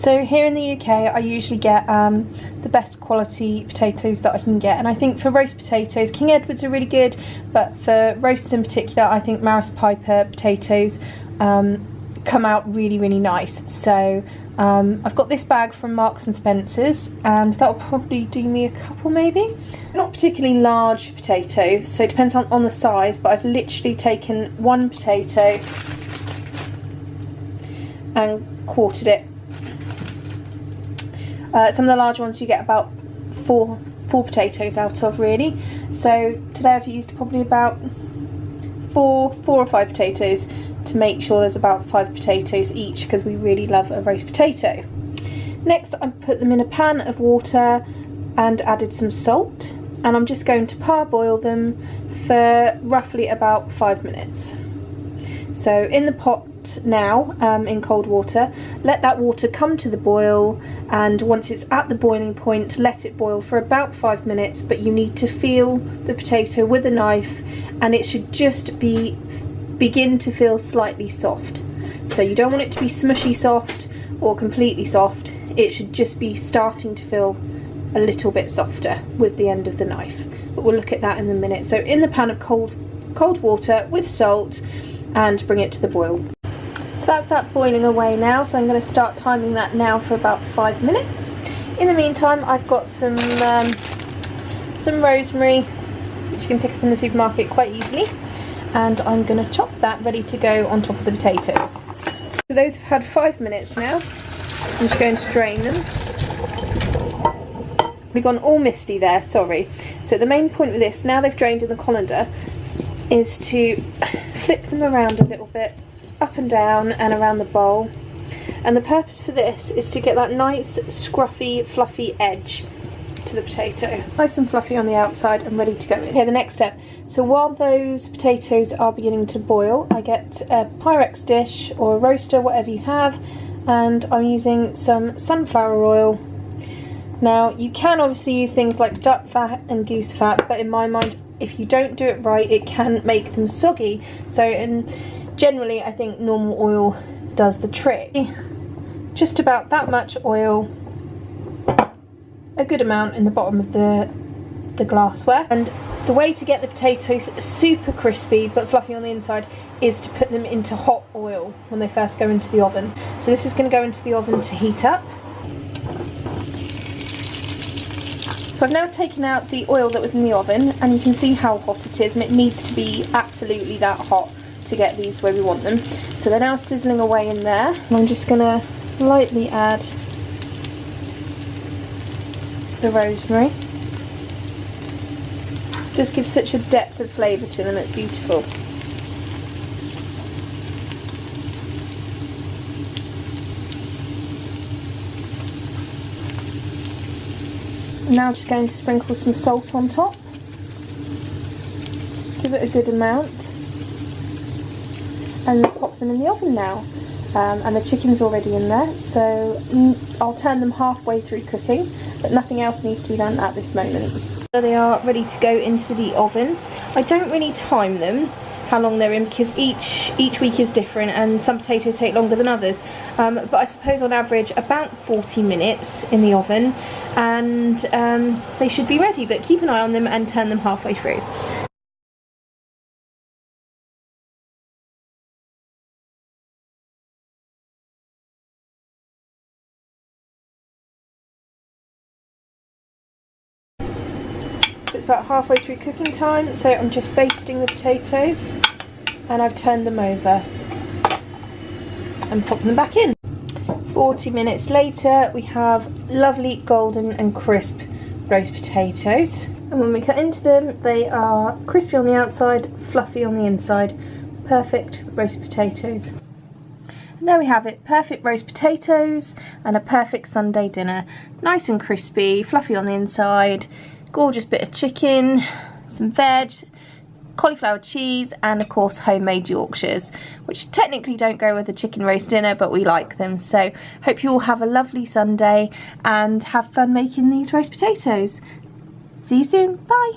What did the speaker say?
So here in the UK I usually get the best quality potatoes that I can get, and I think for roast potatoes King Edward's are really good, but for roasts in particular I think Maris Piper potatoes come out really nice. So I've got this bag from Marks and Spencer's, and that'll probably do me a couple maybe. Not particularly large potatoes, so it depends on the size, but I've literally taken one potato and quartered it. Some of the large ones you get about four potatoes out of really. So today I've used probably about four or five potatoes to make sure there's about 5 potatoes each, because we really love a roast potato. Next I put them in a pan of water and added some salt, and I'm just going to parboil them for roughly about 5 minutes. So in the pot now, in cold water, let that water come to the boil, and once it's at the boiling point let it boil for about 5 minutes, but you need to feel the potato with a knife, and it should just begin to feel slightly soft. So you don't want it to be smushy soft or completely soft, it should just be starting to feel a little bit softer with the end of the knife, but we'll look at that in a minute. So in the pan of cold water with salt, and bring it to the boil. So that's that boiling away now, so I'm going to start timing that now for about 5 minutes. In the meantime I've got some rosemary, which you can pick up in the supermarket quite easily, and I'm going to chop that ready to go on top of the potatoes. So those have had 5 minutes now. I'm just going to drain them. We've gone all misty there, sorry. So the main point with this, now they've drained in the colander, is to flip them around a little bit, up and down and around the bowl. And the purpose for this is to get that nice scruffy fluffy edge to the potato. Nice and fluffy on the outside and ready to go in. Okay, the next step. So while those potatoes are beginning to boil, I get a Pyrex dish or a roaster, whatever you have, and I'm using some sunflower oil. Now you can obviously use things like duck fat and goose fat, but in my mind if you don't do it right it can make them soggy. So generally I think normal oil does the trick. Just about that much oil, a good amount in the bottom of the glassware. And the way to get the potatoes super crispy but fluffy on the inside is to put them into hot oil when they first go into the oven. So this is going to go into the oven to heat up. So I've now taken out the oil that was in the oven, and you can see how hot it is, and it needs to be absolutely that hot to get these where we want them. So they're now sizzling away in there, and I'm just going to lightly add the rosemary. Just gives such a depth of flavour to them, it's beautiful. I'm now just going to sprinkle some salt on top. Give it a good amount. And pop them in the oven now. And the chicken's already in there, so I'll turn them halfway through cooking, but nothing else needs to be done at this moment. So they are ready to go into the oven. I don't really time them how long they're in, because each week is different and some potatoes take longer than others, but I suppose on average about 40 minutes in the oven, and they should be ready, but keep an eye on them and turn them halfway through. It's about halfway through cooking time, so I'm just basting the potatoes, and I've turned them over and popped them back in. 40 minutes later we have lovely golden and crisp roast potatoes, and when we cut into them they are crispy on the outside, fluffy on the inside. Perfect roast potatoes. And there we have it, perfect roast potatoes and a perfect Sunday dinner. Nice and crispy, fluffy on the inside, gorgeous bit of chicken, some veg, cauliflower cheese, and of course homemade Yorkshires, which technically don't go with a chicken roast dinner, but we like them. So hope you all have a lovely Sunday and have fun making these roast potatoes. See you soon, bye.